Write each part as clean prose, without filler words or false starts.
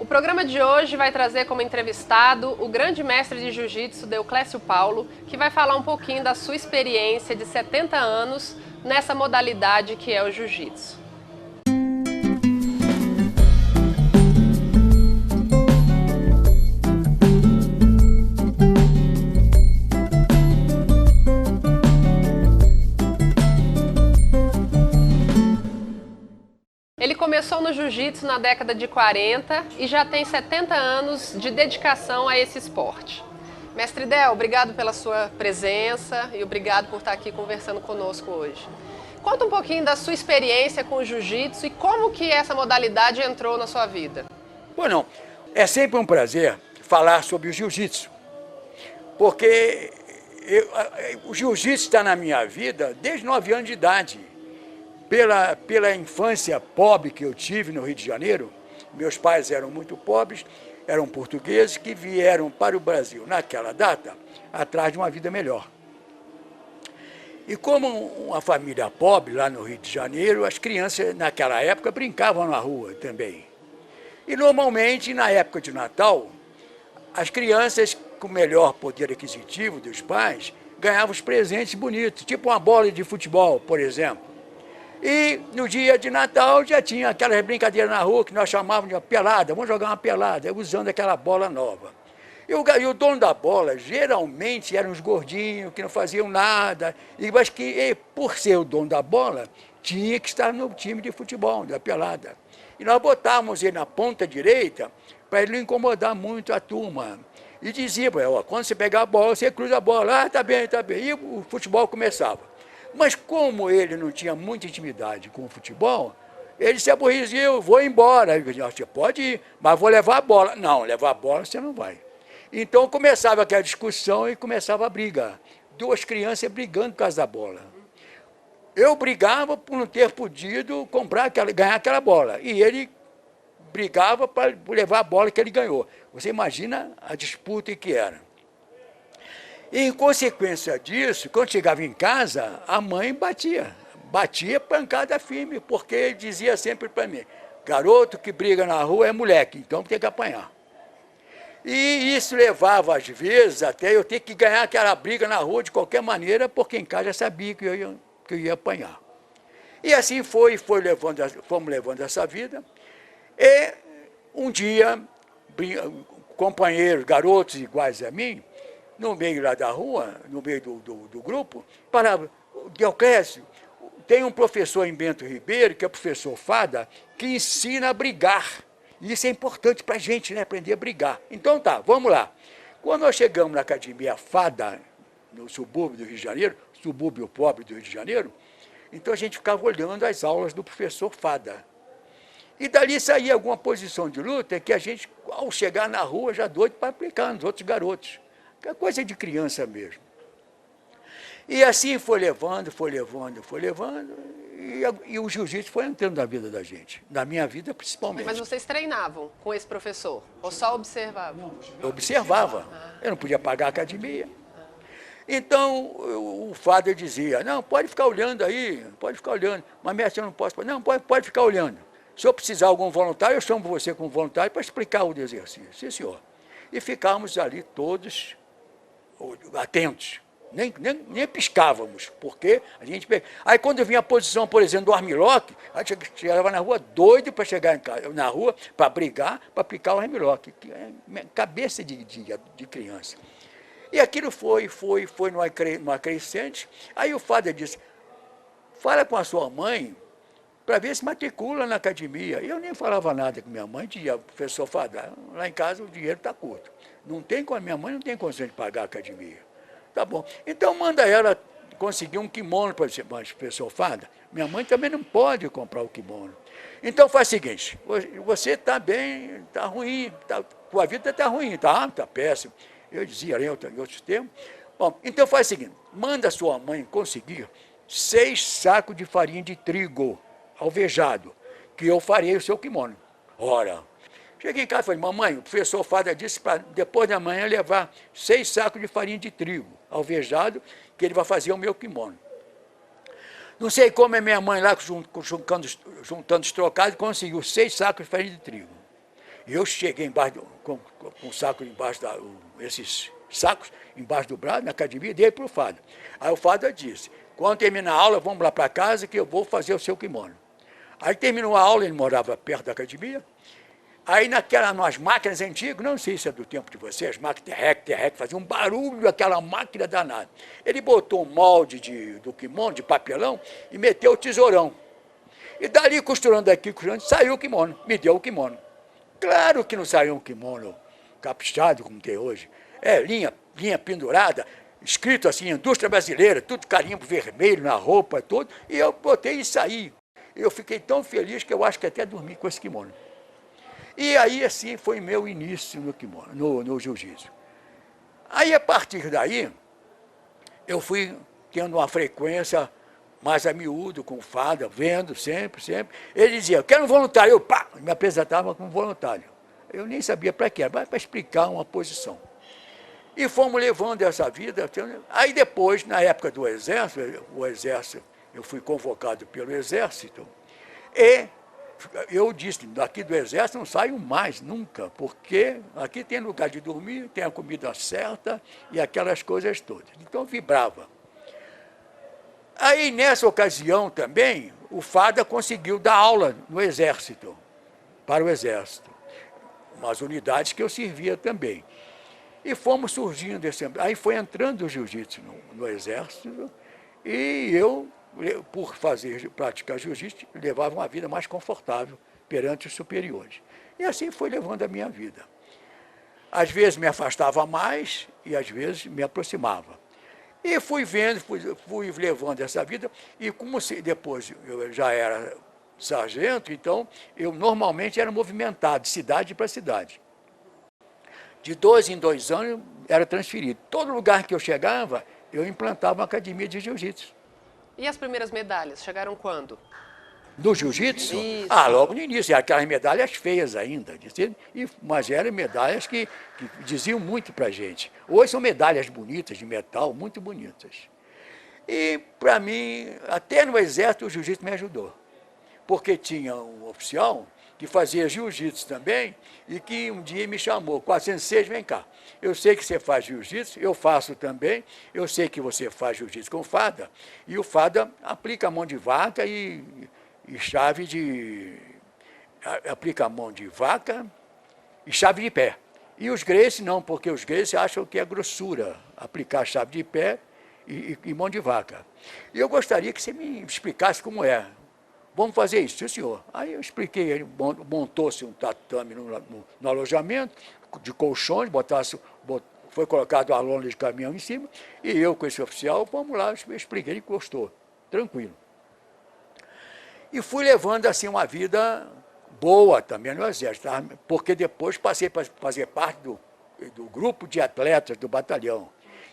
O programa de hoje vai trazer como entrevistado o grande mestre de jiu-jitsu, Deoclésio Paulo, que vai falar um pouquinho da sua experiência de 70 anos nessa modalidade que é o jiu-jitsu. Ele começou no jiu-jitsu na década de 40 e já tem 70 anos de dedicação a esse esporte. Mestre Del, obrigado pela sua presença e obrigado por estar aqui conversando conosco hoje. Conta um pouquinho da sua experiência com o jiu-jitsu e como que essa modalidade entrou na sua vida. Bom, é sempre um prazer falar sobre o jiu-jitsu, porque o jiu-jitsu está na minha vida desde 9 anos de idade. Pela infância pobre que eu tive no Rio de Janeiro, meus pais eram muito pobres, eram portugueses que vieram para o Brasil, naquela data, atrás de uma vida melhor. E como uma família pobre lá no Rio de Janeiro, as crianças naquela época brincavam na rua também. E normalmente, na época de Natal, as crianças com melhor poder aquisitivo dos pais ganhavam os presentes bonitos, tipo uma bola de futebol, por exemplo. E no dia de Natal já tinha aquelas brincadeiras na rua que nós chamávamos de uma pelada, vamos jogar uma pelada, usando aquela bola nova. E o dono da bola geralmente eram os gordinhos que não faziam nada, mas que, por ser o dono da bola, tinha que estar no time de futebol, da pelada. E nós botávamos ele na ponta direita para ele não incomodar muito a turma. E dizia, quando você pegar a bola, você cruza a bola, tá bem, tá bem. E o futebol começava. Mas como ele não tinha muita intimidade com o futebol, ele se aborrecia, vou embora. Eu disse, você pode ir, mas vou levar a bola. Não, levar a bola você não vai. Então começava aquela discussão e começava a briga. Duas crianças brigando por causa da bola. Eu brigava por não ter podido ganhar aquela bola. E ele brigava para levar a bola que ele ganhou. Você imagina a disputa que era. E, em consequência disso, quando chegava em casa, a mãe batia pancada firme, porque dizia sempre para mim, garoto que briga na rua é moleque, então tem que apanhar. E isso levava, às vezes, até eu ter que ganhar aquela briga na rua de qualquer maneira, porque em casa já sabia que eu ia apanhar. E assim fomos levando essa vida. E um dia, companheiros, garotos iguais a mim, no meio lá da rua, no meio do grupo, falava, Deoclésio, tem um professor em Bento Ribeiro, que é o professor Fada, que ensina a brigar. E isso é importante para a gente, né? Aprender a brigar. Então tá, vamos lá. Quando nós chegamos na Academia Fada, no subúrbio do Rio de Janeiro, subúrbio pobre do Rio de Janeiro, então a gente ficava olhando as aulas do professor Fada. E dali saía alguma posição de luta que a gente, ao chegar na rua, já doido para aplicar nos outros garotos. Que é coisa de criança mesmo. E assim foi levando, e o jiu-jitsu foi entrando na vida da gente, na minha vida principalmente. Mas vocês treinavam com esse professor? Ou só observavam? Não, eu observava, eu não podia pagar a academia. Então o Fábio dizia, não, pode ficar olhando aí, pode ficar olhando, mas mestre, eu não posso, não, pode ficar olhando. Se eu precisar de algum voluntário, eu chamo você como voluntário para explicar o exercício. Sim, senhor. E ficávamos ali todos atentos, nem piscávamos, porque a gente... Aí quando vinha a posição, por exemplo, do armlock, a gente chegava na rua doido para chegar na rua, para brigar, para aplicar o armlock, que é cabeça de criança. E aquilo foi numa crescente. Aí o Fábio disse, fala com a sua mãe para ver se matricula na academia. Eu nem falava nada com minha mãe, dizia, professor Fábio, lá em casa o dinheiro está curto. Minha mãe não tem condição de pagar a academia. Tá bom. Então manda ela conseguir um kimono para o professor Fada. Minha mãe também não pode comprar o kimono. Então faz o seguinte, você está bem, está ruim, a vida está ruim, está péssimo. Eu dizia em outros termos. Bom, então faz o seguinte, manda sua mãe conseguir 6 sacos de farinha de trigo alvejado, que eu farei o seu kimono. Ora, cheguei em casa e falei, mamãe, o professor Fada disse para depois da manhã levar 6 sacos de farinha de trigo alvejado, que ele vai fazer o meu kimono. Não sei como é minha mãe lá, juntando os trocados, conseguiu 6 sacos de farinha de trigo. Eu cheguei embaixo, com um saco embaixo, esses sacos embaixo do braço, na academia, e dei para o Fada. Aí o Fada disse, quando terminar a aula, vamos lá para casa que eu vou fazer o seu kimono. Aí terminou a aula, ele morava perto da academia. Aí nas máquinas antigas, não sei se é do tempo de vocês, as máquinas Terrec, faziam um barulho, aquela máquina danada. Ele botou um molde do kimono, de papelão, e meteu o tesourão. E dali, costurando aqui, saiu o kimono, me deu o kimono. Claro que não saiu um kimono caprichado, como tem hoje. Linha pendurada, escrito assim, indústria brasileira, tudo carimbo vermelho na roupa, tudo. E eu botei e saí. Eu fiquei tão feliz que eu acho que até dormi com esse kimono. E aí, assim, foi meu início no kimono, no jiu-jitsu. Aí, a partir daí, eu fui tendo uma frequência mais a miúdo, com o Fada, vendo sempre. Ele dizia, eu quero um voluntário. Eu, pá, me apresentava como voluntário. Eu nem sabia para quê, mas para explicar uma posição. E fomos levando essa vida. Aí depois, na época do Exército, eu fui convocado pelo Exército, e eu disse, daqui do Exército não saio mais, nunca, porque aqui tem lugar de dormir, tem a comida certa e aquelas coisas todas. Então, vibrava. Aí, nessa ocasião também, o Fada conseguiu dar aula no Exército, para o Exército, umas unidades que eu servia também. E fomos surgindo, aí foi entrando o jiu-jitsu no Exército, e eu, por praticar jiu-jitsu, levava uma vida mais confortável perante os superiores. E assim foi levando a minha vida. Às vezes me afastava mais e às vezes me aproximava. E fui vendo, fui levando essa vida, e como depois eu já era sargento, então eu normalmente era movimentado de cidade para cidade. De 2 em 2 anos era transferido. Todo lugar que eu chegava, eu implantava uma academia de jiu-jitsu. E as primeiras medalhas, chegaram quando? Do jiu-jitsu? Isso. Logo no início, aquelas medalhas feias ainda, mas eram medalhas que diziam muito para a gente. Hoje são medalhas bonitas, de metal, muito bonitas. E, para mim, até no Exército, o jiu-jitsu me ajudou. Porque tinha um oficial que fazia jiu-jitsu também, e que um dia me chamou, 406, vem cá, eu sei que você faz jiu-jitsu, eu faço também, eu sei que você faz jiu-jitsu com o Fada, e o Fada aplica a mão de vaca e chave de... aplica a mão de vaca e chave de pé. E os Gracie não, porque os Gracie acham que é grossura, aplicar a chave de pé e mão de vaca. E eu gostaria que você me explicasse como é. Vamos fazer isso, sim, senhor. Aí eu expliquei, ele montou-se um tatame no alojamento, de colchões, foi colocado a lona de caminhão em cima, e eu com esse oficial, vamos lá, eu expliquei, ele gostou, tranquilo. E fui levando assim uma vida boa também no Exército, porque depois passei para fazer parte do grupo de atletas do batalhão,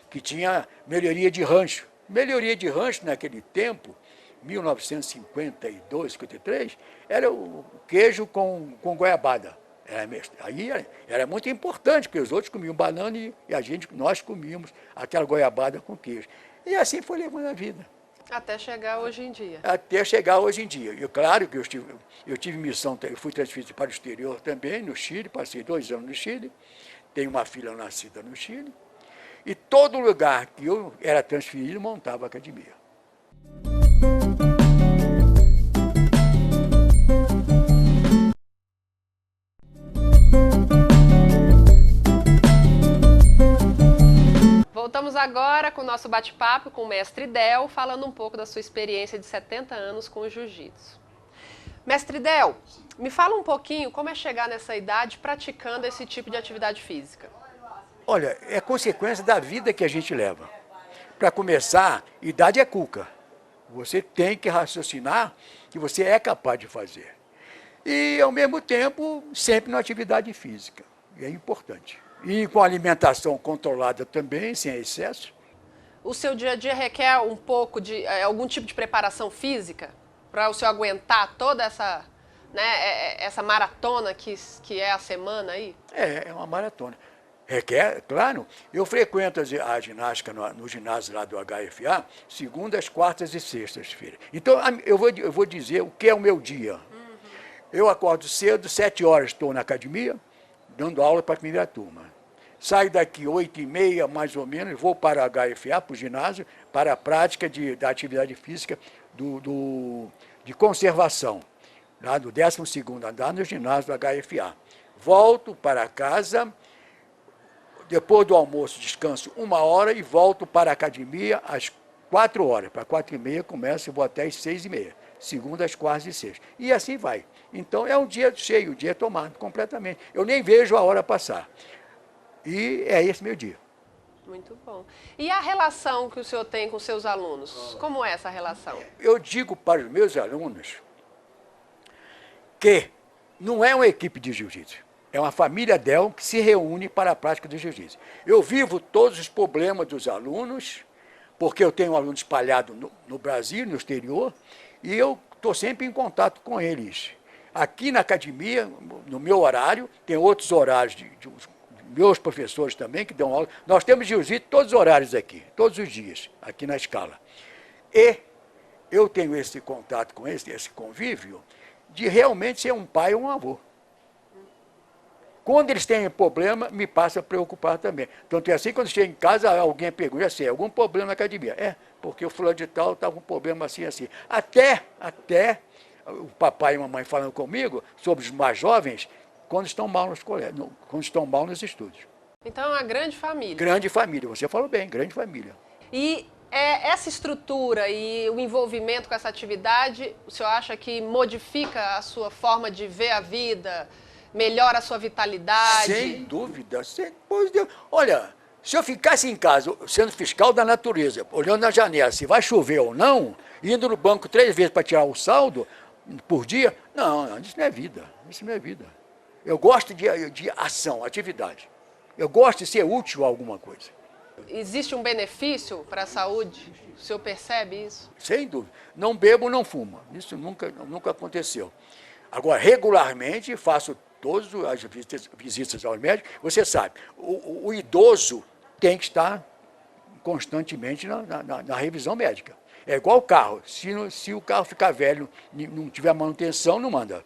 que tinha melhoria de rancho. Melhoria de rancho naquele tempo, 1952, 53, era o queijo com goiabada. Aí era muito importante, porque os outros comiam banana e nós comíamos aquela goiabada com queijo. E assim foi levando a vida. Até chegar hoje em dia. Até chegar hoje em dia. E claro que eu tive missão, eu fui transferido para o exterior também, no Chile, passei 2 anos no Chile, tenho uma filha nascida no Chile, e todo lugar que eu era transferido, montava academia. Voltamos agora com o nosso bate-papo com o mestre Del, falando um pouco da sua experiência de 70 anos com o jiu-jitsu. Mestre Del, me fala um pouquinho como é chegar nessa idade praticando esse tipo de atividade física. Olha, é consequência da vida que a gente leva. Para começar, idade é cuca. Você tem que raciocinar que você é capaz de fazer. E, ao mesmo tempo, sempre na atividade física. E é importante. E com alimentação controlada também, sem excesso. O seu dia a dia requer um pouco de algum tipo de preparação física para o senhor aguentar toda essa, essa maratona que é a semana aí? É uma maratona. Requer, claro, eu frequento a ginástica no ginásio lá do HFA, segundas, quartas e sextas-feiras. Então, eu vou dizer o que é o meu dia. Eu acordo cedo, 7 horas estou na academia, dando aula para a primeira turma. Saio daqui 8h30, mais ou menos, vou para a HFA, para o ginásio, para a prática da atividade física de conservação, lá do 12º andar, no ginásio da HFA. Volto para casa, depois do almoço descanso 1 hora e volto para a academia às 4 horas. Para 4h30 começo e vou até às 6h30. Segundas, quartas e sextas. E assim vai. Então é um dia cheio, um dia tomado completamente. Eu nem vejo a hora passar. E é esse meu dia. Muito bom. E a relação que o senhor tem com seus alunos? Como é essa relação? Eu digo para os meus alunos que não é uma equipe de jiu-jitsu. É uma família Del que se reúne para a prática do jiu-jitsu. Eu vivo todos os problemas dos alunos, porque eu tenho alunos espalhados no Brasil, no exterior, e eu estou sempre em contato com eles. Aqui na academia, no meu horário, tem outros horários de meus professores também que dão aula. Nós temos jiu-jitsu todos os horários aqui, todos os dias, aqui na escala. E eu tenho esse contato com eles, esse convívio, de realmente ser um pai ou um avô. Quando eles têm problema, me passa a preocupar também. Tanto é assim, quando chega em casa, alguém pergunta, já sei, algum problema na academia? É, porque o fulano de tal estava com um problema assim, assim. Até o papai e a mamãe falando comigo sobre os mais jovens, quando estão mal nos colégios, quando estão mal nos estudos. Então é uma grande família. Grande família, você falou bem, grande família. E essa estrutura e o envolvimento com essa atividade, o senhor acha que modifica a sua forma de ver a vida, melhora a sua vitalidade? Sem dúvida, pois Deus. Olha, se eu ficasse em casa, sendo fiscal da natureza, olhando na janela, se vai chover ou não, indo no banco 3 vezes para tirar o saldo por dia, não, isso não é vida, isso não é vida. Eu gosto de ação, atividade. Eu gosto de ser útil a alguma coisa. Existe um benefício para a saúde? O senhor percebe isso? Sem dúvida. Não bebo, não fumo. Isso nunca aconteceu. Agora, regularmente, faço todas as visitas aos médicos. Você sabe, o idoso tem que estar constantemente na revisão médica. É igual o carro. Se o carro ficar velho, não tiver manutenção, não manda.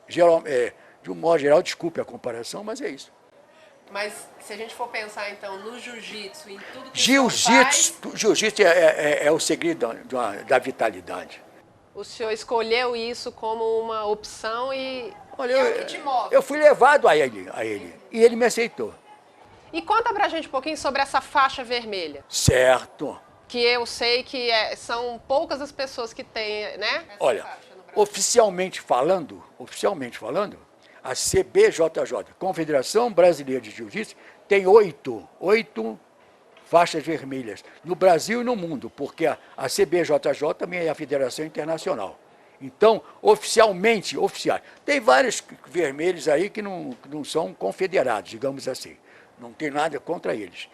De um modo geral, desculpe a comparação, mas é isso. Mas se a gente for pensar, então, no jiu-jitsu, em tudo que Jiu-jitsu é o segredo da vitalidade. O senhor escolheu isso como uma opção e olha, é o que te move. Eu fui levado a ele, e ele me aceitou. E conta pra gente um pouquinho sobre essa faixa vermelha. Certo. Que eu sei que são poucas as pessoas que têm, né? Olha, oficialmente falando, a CBJJ, Confederação Brasileira de Jiu-Jitsu, tem 8 faixas vermelhas no Brasil e no mundo, porque a CBJJ também é a Federação Internacional. Então, oficiais. Tem vários vermelhos aí que não são confederados, digamos assim. Não tem nada contra eles.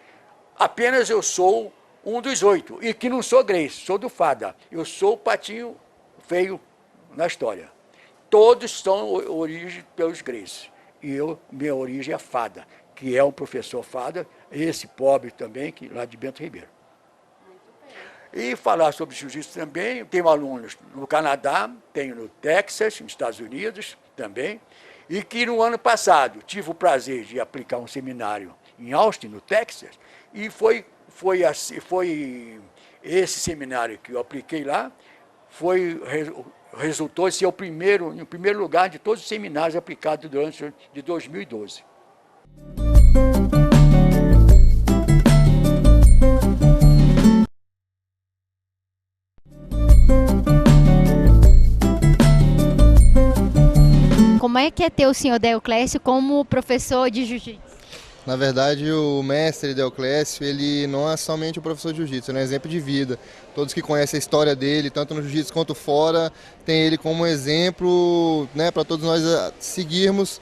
Apenas eu sou um dos 8, e que não sou Grace, sou do Fada. Eu sou o patinho feio na história. Todos são origem pelos Grace. E minha origem é Fada, que é um professor Fada, esse pobre também, lá de Bento Ribeiro. E falar sobre jiu-jitsu também, tenho alunos no Canadá, tenho no Texas, nos Estados Unidos também, e que no ano passado tive o prazer de aplicar um seminário em Austin, no Texas, e foi esse seminário que eu apliquei lá, resultou em ser o primeiro lugar de todos os seminários aplicados durante de 2012. Como é que é ter o senhor Deoclésio como professor de jiu-jitsu? Na verdade, o mestre Deoclésio, ele não é somente o professor de jiu-jitsu, ele é um exemplo de vida. Todos que conhecem a história dele, tanto no jiu-jitsu quanto fora, tem ele como exemplo, né, para todos nós seguirmos.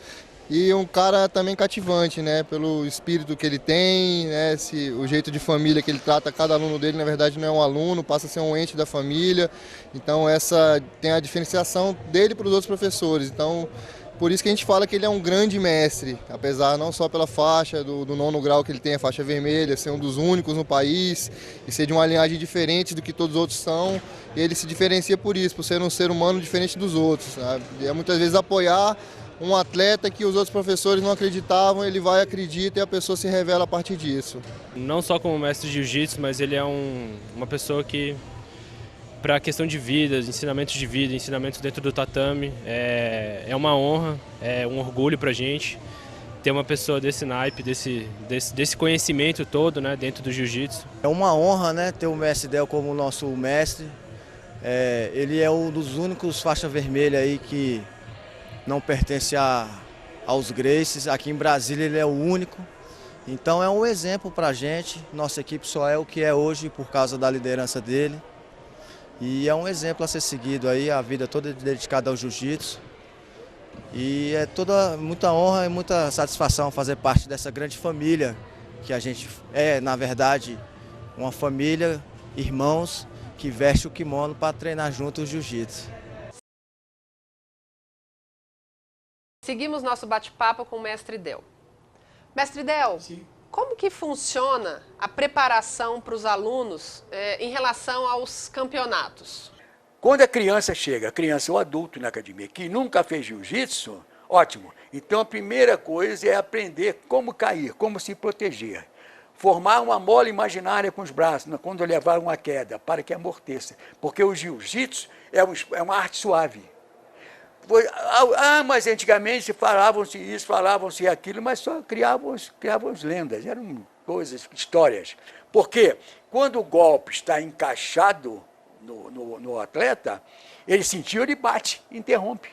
E um cara também cativante, né, pelo espírito que ele tem, né, o jeito de família que ele trata cada aluno dele, na verdade não é um aluno, passa a ser um ente da família. Então essa tem a diferenciação dele para os outros professores. Então Por isso que a gente fala que ele é um grande mestre, apesar não só pela faixa do 9º grau que ele tem, a faixa vermelha, ser um dos únicos no país e ser de uma linhagem diferente do que todos os outros são, ele se diferencia por isso, por ser um ser humano diferente dos outros, sabe? E é muitas vezes apoiar um atleta que os outros professores não acreditavam, ele vai, acredita e a pessoa se revela a partir disso. Não só como mestre de jiu-jitsu, mas ele é uma pessoa que, para a questão de vida, ensinamentos de vida, ensinamentos dentro do tatame, é uma honra, é um orgulho para a gente ter uma pessoa desse naipe, desse conhecimento todo, né, dentro do jiu-jitsu. É uma honra, né, ter o mestre Del como nosso mestre. Ele é um dos únicos faixa vermelha aí que não pertence aos Gracies. Aqui em Brasília ele é o único. Então é um exemplo para a gente. Nossa equipe só é o que é hoje por causa da liderança dele. E é um exemplo a ser seguido aí, a vida toda dedicada ao jiu-jitsu. E é toda muita honra e muita satisfação fazer parte dessa grande família, que a gente é, na verdade, uma família, irmãos, que veste o kimono para treinar junto o jiu-jitsu. Seguimos nosso bate-papo com o mestre Del. Mestre Del, sim, como que funciona a preparação para os alunos em relação aos campeonatos? Quando a criança chega, criança ou adulto na academia, que nunca fez jiu-jitsu, ótimo. Então a primeira coisa é aprender como cair, como se proteger. Formar uma mola imaginária com os braços, quando levar uma queda, para que amorteça. Porque o jiu-jitsu é uma arte suave. Mas antigamente falavam-se isso, falavam-se aquilo, mas só criavam lendas, eram coisas, histórias. Porque quando o golpe está encaixado no atleta, ele sentiu, ele bate, interrompe.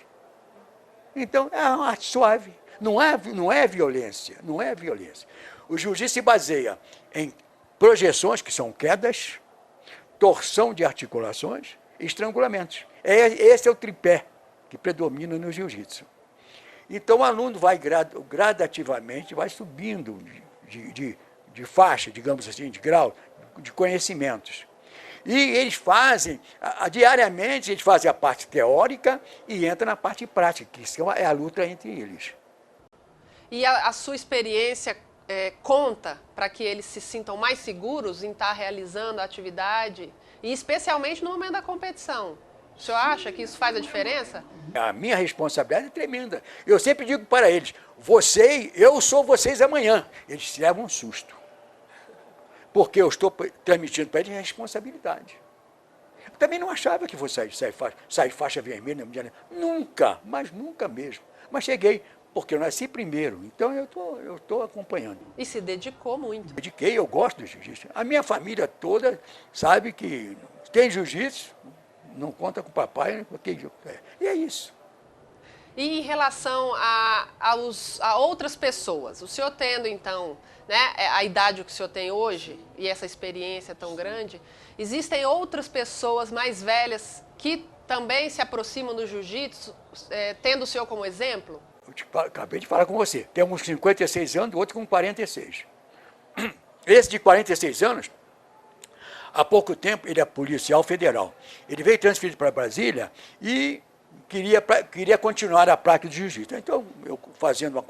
Então é uma arte suave, não é violência, não é violência. O jiu-jitsu se baseia em projeções, que são quedas, torção de articulações e estrangulamentos. Esse é o tripé que predomina no jiu-jitsu. Então o aluno vai gradativamente, vai subindo de faixa, digamos assim, de grau, de conhecimentos. E eles fazem, diariamente, eles fazem a parte teórica e entram na parte prática, que é a luta entre eles. E a sua experiência conta para que eles se sintam mais seguros em estar realizando a atividade, e especialmente no momento da competição? O senhor acha que isso faz a diferença? A minha responsabilidade é tremenda. Eu sempre digo para eles, eu sou vocês amanhã. Eles se levam um susto. Porque eu estou transmitindo para eles responsabilidade. Eu também não achava que fosse sair faixa vermelha. Nunca, mas nunca mesmo. Mas cheguei, porque eu nasci primeiro, então eu estou acompanhando. E se dedicou muito. Dediquei, eu gosto do jiu-jitsu. A minha família toda sabe que tem jiu-jitsu, não conta com o papai, e é isso. E em relação a outras pessoas, o senhor tendo, então, né, a idade que o senhor tem hoje, e essa experiência tão grande, existem outras pessoas mais velhas que também se aproximam do jiu-jitsu, tendo o senhor como exemplo? Eu acabei de falar com você, tem uns 56 anos, outro com 46. Esse de 46 anos, há pouco tempo, ele é policial federal. Ele veio transferido para Brasília e queria continuar a prática de jiu-jitsu. Então, eu fazendo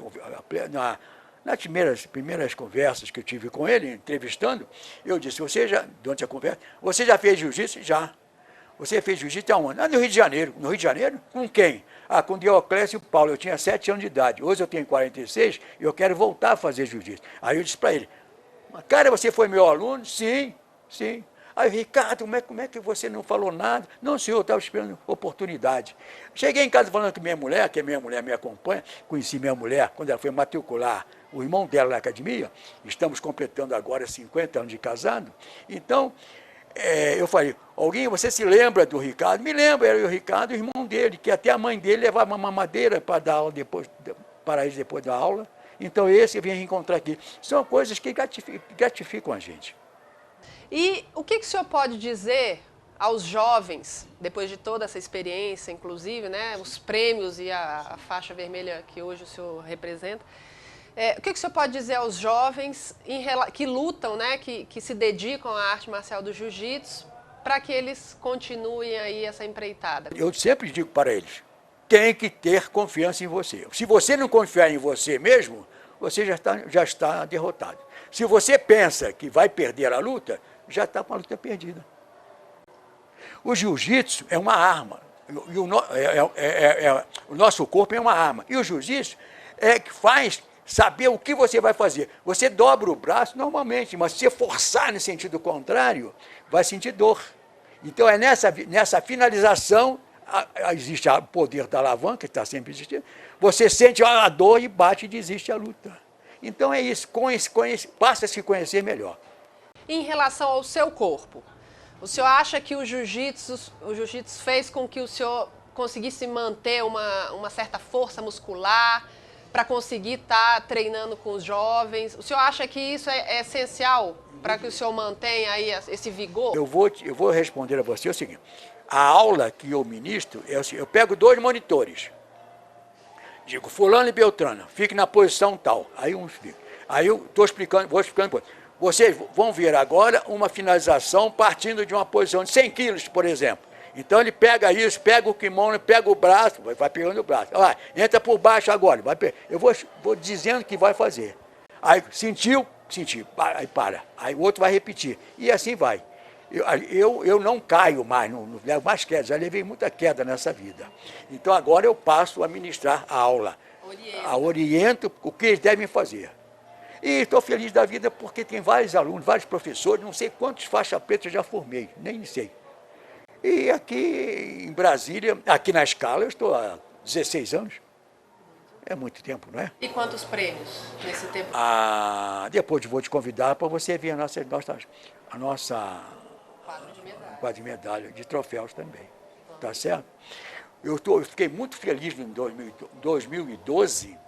nas primeiras conversas que eu tive com ele, entrevistando, eu disse, durante a conversa, você já fez jiu-jitsu? Já. Você fez jiu-jitsu aonde? No Rio de Janeiro. No Rio de Janeiro? Com quem? Com o Dioclésio e o Paulo. Eu tinha 7 anos de idade. Hoje eu tenho 46 e eu quero voltar a fazer jiu-jitsu. Aí eu disse para ele, cara, você foi meu aluno? Sim, sim. Aí, Ricardo, como é que você não falou nada? Não, senhor, eu estava esperando oportunidade. Cheguei em casa falando que minha mulher, me acompanha, conheci minha mulher quando ela foi matricular o irmão dela na academia, estamos completando agora 50 anos de casado. Então, eu falei, você se lembra do Ricardo? Me lembro, era o Ricardo, o irmão dele, que até a mãe dele levava uma mamadeira para dar aula para eles depois da aula. Então, esse eu vim encontrar aqui. São coisas que gratificam a gente. E o que o senhor pode dizer aos jovens, depois de toda essa experiência, inclusive, né, os prêmios e a faixa vermelha que hoje o senhor representa, o que o senhor pode dizer aos jovens que lutam, né, que se dedicam à arte marcial do jiu-jitsu, para que eles continuem aí essa empreitada? Eu sempre digo para eles, tem que ter confiança em você. Se você não confiar em você mesmo, você já está derrotado. Se você pensa que vai perder a luta, já está com a luta perdida. O jiu-jitsu é uma arma. O nosso corpo é uma arma. E o jiu-jitsu é que faz saber o que você vai fazer. Você dobra o braço normalmente, mas se você forçar no sentido contrário, vai sentir dor. Então é nessa finalização, existe o poder da alavanca, que está sempre existindo. Você sente a dor e bate e desiste a luta. Então é isso, passa a se conhecer melhor. Em relação ao seu corpo, o senhor acha que o jiu-jitsu fez com que o senhor conseguisse manter uma certa força muscular para conseguir estar treinando com os jovens? O senhor acha que isso é essencial para que o senhor mantenha aí esse vigor? Eu vou responder a você o seguinte. A aula que eu ministro, eu pego 2 monitores. Digo, fulano e Beltrano, fique na posição tal. Aí um fica. Aí eu vou explicando. Vocês vão ver agora uma finalização partindo de uma posição de 100 quilos, por exemplo. Então ele pega isso, pega o kimono, pega o braço, vai pegando o braço. Vai, entra por baixo agora. Eu vou dizendo que vai fazer. Aí sentiu, aí para. Aí o outro vai repetir. E assim vai. Eu não caio mais, não levo mais queda, já levei muita queda nessa vida. Então agora eu passo a ministrar a aula. Oriento o que eles devem fazer. E estou feliz da vida porque tem vários alunos, vários professores, não sei quantos faixa preta eu já formei, nem sei. E aqui em Brasília, aqui na Scala, eu estou há 16 anos. É muito tempo, não é? E quantos prêmios nesse tempo? Depois eu vou te convidar para você ver a nossa quadro de medalha, de troféus também. Tá certo? Eu fiquei muito feliz em 2012,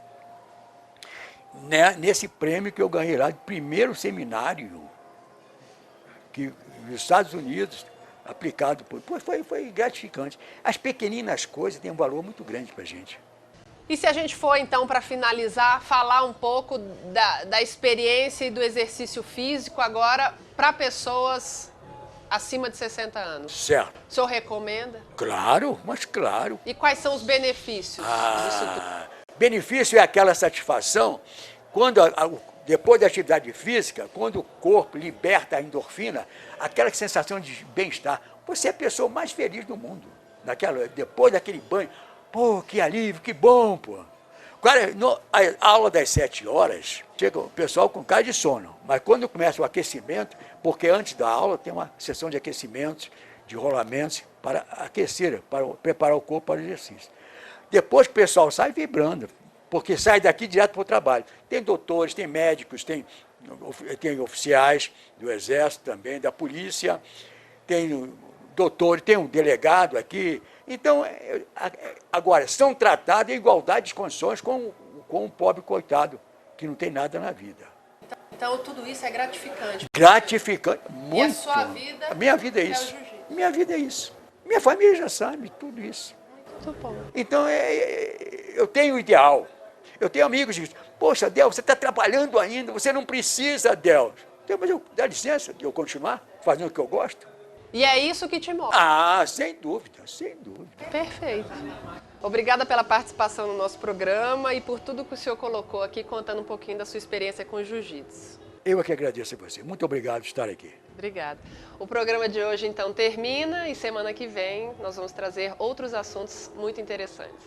né, nesse prêmio que eu ganhei lá, de primeiro seminário que nos Estados Unidos, aplicado foi gratificante. As pequeninas coisas têm um valor muito grande para a gente. E se a gente for, então, para finalizar, falar um pouco da experiência e do exercício físico agora para pessoas acima de 60 anos? Certo. O senhor recomenda? Claro, mas claro. E quais são os benefícios disso tudo? Benefício é aquela satisfação quando, depois da atividade física, quando o corpo liberta a endorfina, aquela sensação de bem-estar. Você é a pessoa mais feliz do mundo. Depois daquele banho, pô, que alívio, que bom, pô. Cara, a aula das 7 horas, chega o pessoal com cara de sono, mas quando começa o aquecimento, porque antes da aula tem uma sessão de aquecimentos, de rolamentos, para aquecer, para preparar o corpo para o exercício. Depois o pessoal sai vibrando, porque sai daqui direto para o trabalho. Tem doutores, tem médicos, tem oficiais do Exército também, da polícia, tem doutores, tem um delegado aqui. Então, agora, são tratados em igualdade de condições com um pobre coitado, que não tem nada na vida. Então, tudo isso é gratificante. Gratificante, muito. E a sua vida? A minha vida é isso. É o jiu-jitsu. Minha vida é isso. Minha família já sabe tudo isso. Muito bom. Então, eu tenho um ideal. Eu tenho amigos que dizem, poxa, Del, você está trabalhando ainda, você não precisa, Del. Então, mas dá licença de eu continuar fazendo o que eu gosto? E é isso que te move? Sem dúvida, sem dúvida. Perfeito. Obrigada pela participação no nosso programa e por tudo que o senhor colocou aqui, contando um pouquinho da sua experiência com o jiu-jitsu. Eu é que agradeço a você. Muito obrigado por estar aqui. Obrigada. O programa de hoje, então, termina e semana que vem nós vamos trazer outros assuntos muito interessantes.